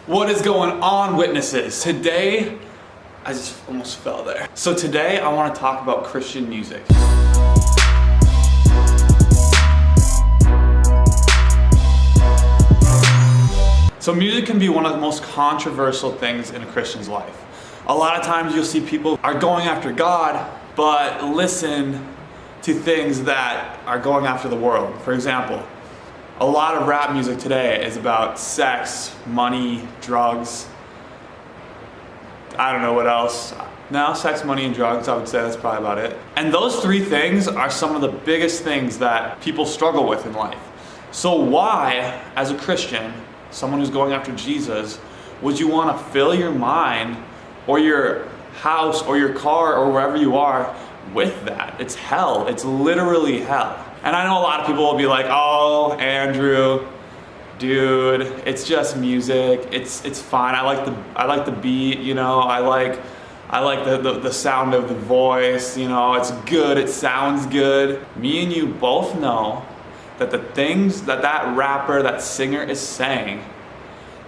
What is going on, witnesses? Today, I just almost fell there. So today I want to talk about Christian music. So music can be one of the most controversial things in a Christian's life. A lot of times you'll see people are going after God, but listen to things that are going after the world. For example, a lot of rap music today is about sex, money, drugs. I don't know what else. No, sex, money, and drugs, I would say that's probably about it. And those three things are some of the biggest things that people struggle with in life. So why, as a Christian, someone who's going after Jesus, would you want to fill your mind or your house or your car or wherever you are with that? It's hell. It's literally hell. And I know a lot of people will be like, oh, Andrew, dude, it's just music. It's fine. I like the beat, you know. I like the sound of the voice, you know. It's good. It sounds good. Me and you both know that the things that rapper, that singer is saying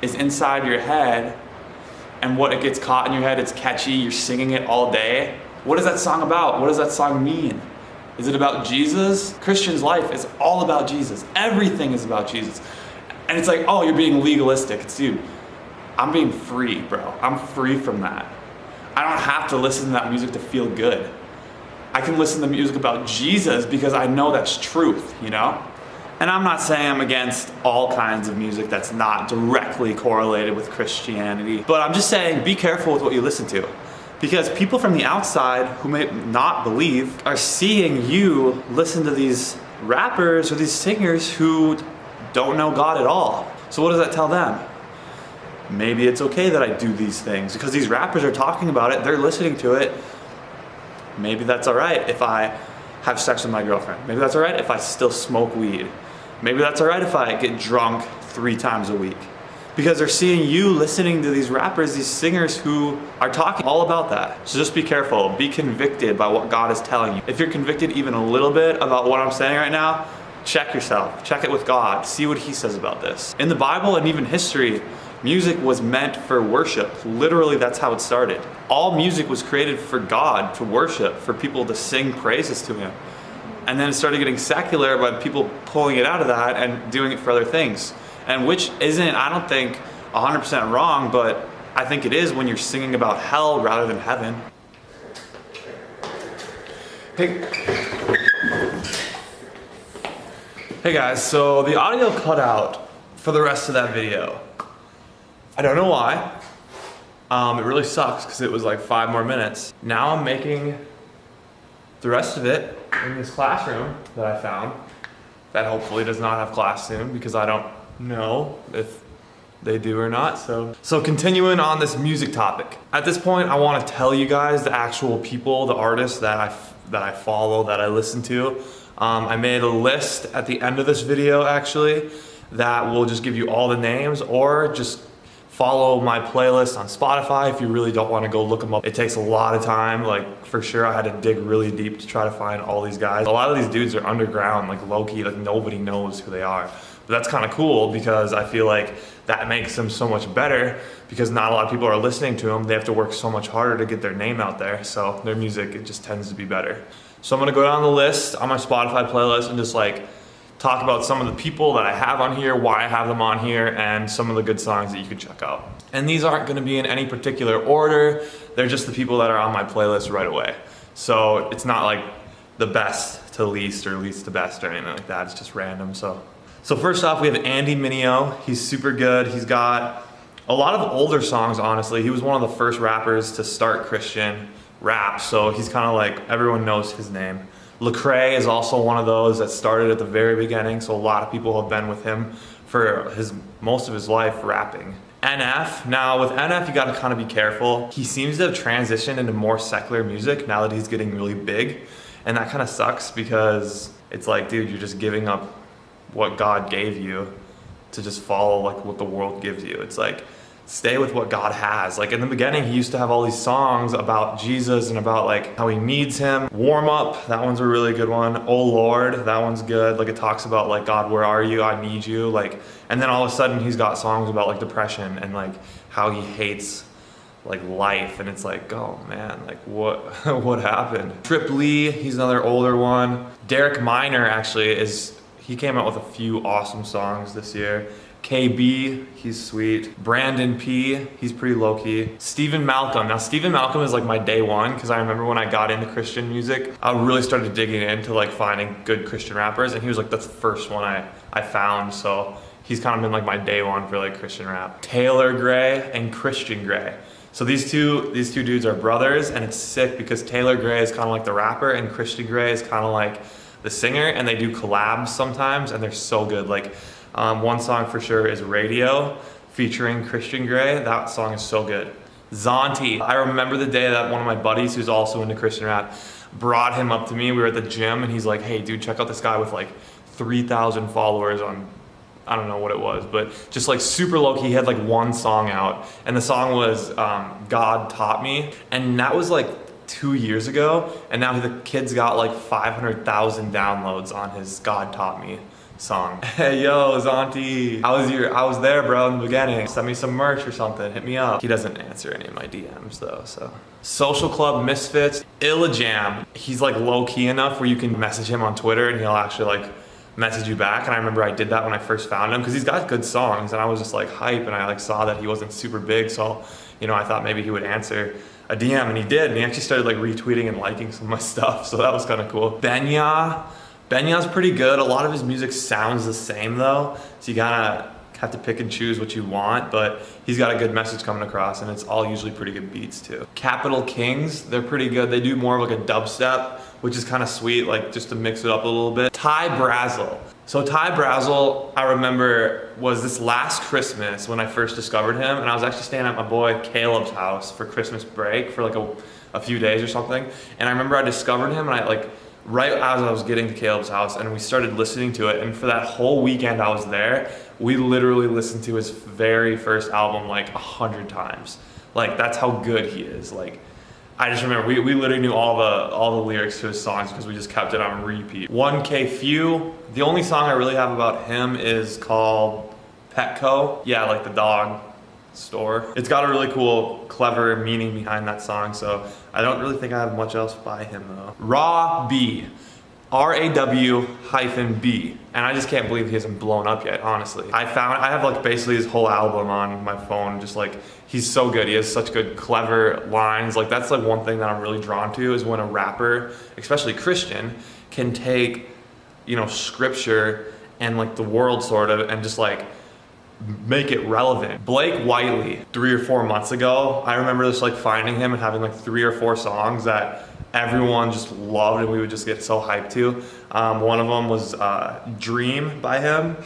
is inside your head, and what it gets caught in your head, it's catchy, you're singing it all day. What is that song about? What does that song mean? Is it about Jesus? Christian's life is all about Jesus. Everything is about Jesus. And it's like, oh, you're being legalistic. It's, dude, I'm being free, bro. I'm free from that. I don't have to listen to that music to feel good. I can listen to music about Jesus because I know that's truth, you know? And I'm not saying I'm against all kinds of music that's not directly correlated with Christianity, but I'm just saying be careful with what you listen to. Because people from the outside who may not believe are seeing you listen to these rappers or these singers who don't know God at all. So what does that tell them? Maybe it's okay that I do these things because these rappers are talking about it, they're listening to it. Maybe that's all right if I have sex with my girlfriend. Maybe that's all right if I still smoke weed. Maybe that's all right if I get drunk 3 times a week. Because they're seeing you listening to these rappers, these singers who are talking all about that. So just be careful, be convicted by what God is telling you. If you're convicted even a little bit about what I'm saying right now, check yourself, check it with God, see what He says about this. In the Bible and even history, music was meant for worship. Literally, that's how it started. All music was created for God to worship, for people to sing praises to Him. And then it started getting secular by people pulling it out of that and doing it for other things. And which isn't, I don't think, 100% wrong, but I think it is when you're singing about hell rather than heaven. Hey guys, so the audio cut out for the rest of that video. I don't know why. It really sucks because it was like 5 more minutes. Now I'm making the rest of it in this classroom that I found that hopefully does not have class soon because I don't know if they do or not. So continuing on this music topic. At this point, I want to tell you guys the actual people, the artists that I follow, that I listen to. I made a list at the end of this video actually that will just give you all the names, or just follow my playlist on Spotify if you really don't want to go look them up. It takes a lot of time, like for sure I had to dig really deep to try to find all these guys. A lot of these dudes are underground, like low-key, like nobody knows who they are. But that's kind of cool because I feel like that makes them so much better because not a lot of people are listening to them. They have to work so much harder to get their name out there, so their music, it just tends to be better. So I'm gonna go down the list on my Spotify playlist and just like talk about some of the people that I have on here, why I have them on here, and some of the good songs that you can check out. And these aren't gonna be in any particular order. They're just the people that are on my playlist right away. So it's not like the best to least or least to best or anything like that. It's just random. So first off, we have Andy Mineo. He's super good. He's got a lot of older songs, honestly. He was one of the first rappers to start Christian rap, so he's kind of like, everyone knows his name. Lecrae is also one of those that started at the very beginning, so a lot of people have been with him for most of his life rapping. NF, now with NF you gotta kind of be careful. He seems to have transitioned into more secular music now that he's getting really big, and that kind of sucks because it's like, dude, you're just giving up what God gave you to just follow like what the world gives you. It's like, stay with what God has. Like in the beginning, he used to have all these songs about Jesus and about like how he needs him. Warm Up, that one's a really good one. Oh Lord, that one's good. Like it talks about like, God, where are you? I need you. Like, and then all of a sudden he's got songs about like depression and like how he hates like life, and it's like, oh man, like what what happened? Trip Lee, he's another older one. Derek Minor actually he came out with a few awesome songs this year. KB, he's sweet. Brandon P, he's pretty low-key. Stephen Malcolm. Now Stephen Malcolm is like my day one, because I remember when I got into Christian music, I really started digging into like finding good Christian rappers, and he was like the first one I found, so he's kind of been like my day one for like Christian rap. Taylor Gray and Christian Gray. So these two dudes are brothers, and it's sick because Taylor Gray is kind of like the rapper and Christian Gray is kind of like the singer, and they do collabs sometimes, and they're so good. Like one song for sure is Radio featuring Christian Gray. That song is so good. Zonti. I remember the day that one of my buddies who's also into Christian rap brought him up to me. We were at the gym and he's like, hey dude, check out this guy with like 3,000 followers on, I don't know what it was, but just like super low key. He had like one song out, and the song was God Taught Me, and that was like 2 years ago, and now the kid's got like 500,000 downloads on his God Taught Me song. Hey yo, Zonti, I was there bro in the beginning. Send me some merch or something, hit me up. He doesn't answer any of my DMs though, so. Social Club Misfits, Illajam. He's like low key enough where you can message him on Twitter and he'll actually like message you back, and I remember I did that when I first found him because he's got good songs, and I was just like hype, and I like saw that he wasn't super big, so you know I thought maybe he would answer a DM, and he did, and he actually started like retweeting and liking some of my stuff, so that was kind of cool. Benya's pretty good. A lot of his music sounds the same though, so you gotta have to pick and choose what you want, but he's got a good message coming across, and it's all usually pretty good beats too. Capital Kings, they're pretty good. They do more of like a dubstep, which is kind of sweet, like just to mix it up a little bit. Ty Brazzle. So Ty Brazzle, I remember, was this last Christmas when I first discovered him, and I was actually staying at my boy Caleb's house for Christmas break for like a few days or something, and I remember I discovered him, and I like, right as I was getting to Caleb's house, and we started listening to it, and for that whole weekend I was there, we literally listened to his very first album like 100 times. Like that's how good he is. Like I just remember we literally knew all the lyrics to his songs because we just kept it on repeat. 1K Few. The only song I really have about him is called Petco. Yeah, like the dog store. It's got a really cool, clever meaning behind that song, so I don't really think I have much else by him though. Raw B. RAW-B, and I just can't believe he hasn't blown up yet, honestly. I have like basically his whole album on my phone, just like, he's so good. He has such good, clever lines. Like that's like one thing that I'm really drawn to is when a rapper, especially Christian, can take, you know, scripture and like the world sort of, and just like make it relevant. Blake Whiteley, 3 or 4 months ago, I remember just like finding him and having like 3 or 4 songs that everyone just loved and we would just get so hyped to. One of them was Dream by him,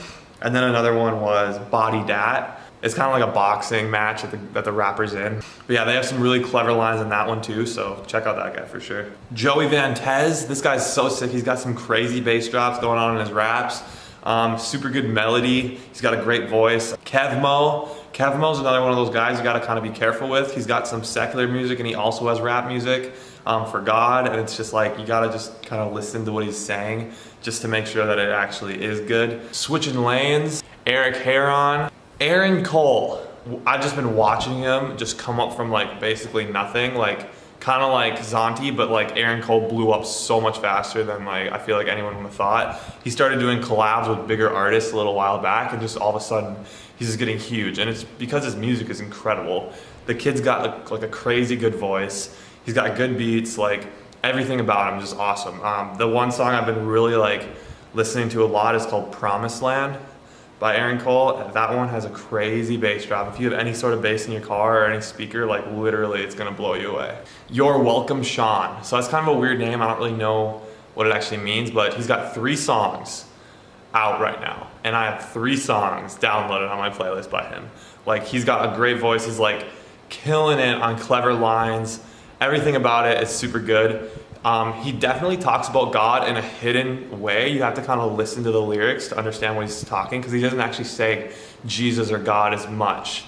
and then another one was Body Dat. It's kind of like a boxing match that the rapper's in. But yeah, they have some really clever lines in that one too, so check out that guy for sure. Joey Vantez, this guy's so sick. He's got some crazy bass drops going on in his raps. Super good melody. He's got a great voice. Kevmo's another one of those guys you gotta kind of be careful with. He's got some secular music and he also has rap music for God, and it's just like you gotta just kind of listen to what he's saying just to make sure that it actually is good. Switching Lanes, Eric Heron. Aaron Cole, I've just been watching him just come up from like basically nothing, like kind of like Zonti, but like Aaron Cole blew up so much faster than like I feel like anyone would have thought. He started doing collabs with bigger artists a little while back, and just all of a sudden he's just getting huge, and it's because his music is incredible. The kid's got like a crazy good voice. He's got good beats, like everything about him is just awesome. The one song I've been really like listening to a lot is called Promised Land by Aaron Cole. That one has a crazy bass drop. If you have any sort of bass in your car or any speaker, like literally it's gonna blow you away. You're Welcome Sean. So that's kind of a weird name. I don't really know what it actually means, but he's got 3 songs out right now, and I have 3 songs downloaded on my playlist by him. Like he's got a great voice. He's like killing it on clever lines. Everything about it is super good. He definitely talks about God in a hidden way. You have to kind of listen to the lyrics to understand what he's talking, because he doesn't actually say Jesus or God as much.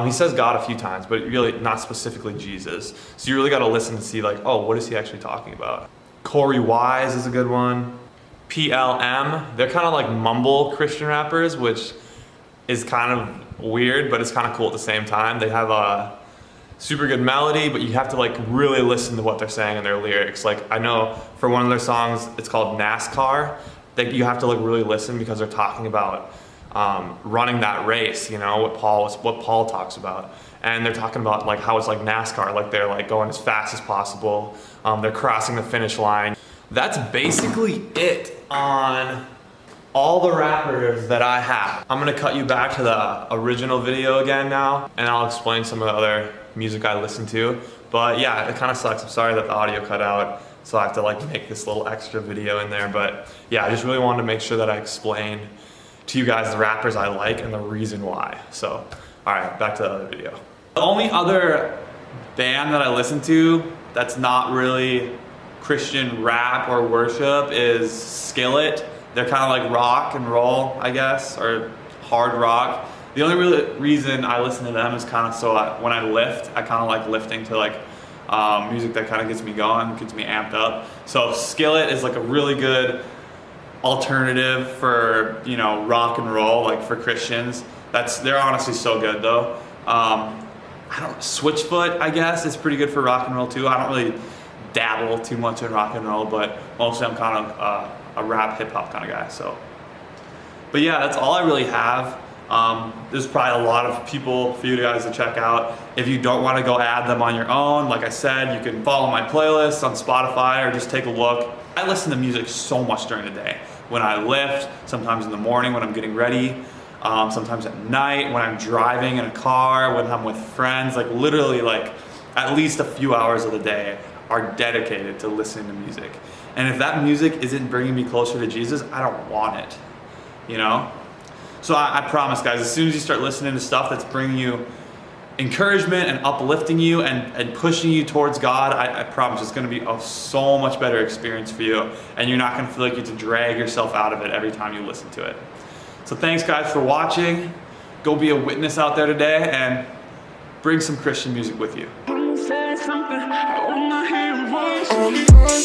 He says God a few times, but really not specifically Jesus. So you really got to listen to see like, oh, what is he actually talking about? Corey Wise is a good one. PLM, they're kind of like mumble Christian rappers, which is kind of weird, but it's kind of cool at the same time. They have a super good melody, but you have to like really listen to what they're saying in their lyrics. Like I know for one of their songs, it's called NASCAR, that you have to like really listen because they're talking about running that race, you know, what Paul talks about. And they're talking about like how it's like NASCAR, like they're like going as fast as possible. They're crossing the finish line. That's basically it on all the rappers that I have. I'm gonna cut you back to the original video again now, and I'll explain some of the other music I listen to. But yeah, it kind of sucks. I'm sorry that the audio cut out, so I have to like make this little extra video in there. But yeah, I just really wanted to make sure that I explained to you guys the rappers I like and the reason why. So, all right, back to the other video. The only other band that I listen to that's not really Christian rap or worship is Skillet. They're kind of like rock and roll, I guess, or hard rock. The only real reason I listen to them is kind of so when I lift, I kind of like lifting to like music that kind of gets me going, gets me amped up. So Skillet is like a really good alternative for, you know, rock and roll, like for Christians. They're honestly so good though. Switchfoot, I guess, is pretty good for rock and roll too. I don't really dabble too much in rock and roll, but mostly I'm kind of a rap hip hop kind of guy. So, but yeah, that's all I really have. There's probably a lot of people for you guys to check out. If you don't want to go add them on your own, like I said, you can follow my playlist on Spotify or just take a look. I listen to music so much during the day. When I lift, sometimes in the morning when I'm getting ready, sometimes at night when I'm driving in a car, when I'm with friends, like literally like at least a few hours of the day are dedicated to listening to music. And if that music isn't bringing me closer to Jesus, I don't want it, you know? So I promise guys, as soon as you start listening to stuff that's bringing you encouragement and uplifting you and pushing you towards God, I promise it's gonna be a so much better experience for you, and you're not gonna feel like you have to drag yourself out of it every time you listen to it. So thanks guys for watching. Go be a witness out there today and bring some Christian music with you. Say something, I wanna hear your voice.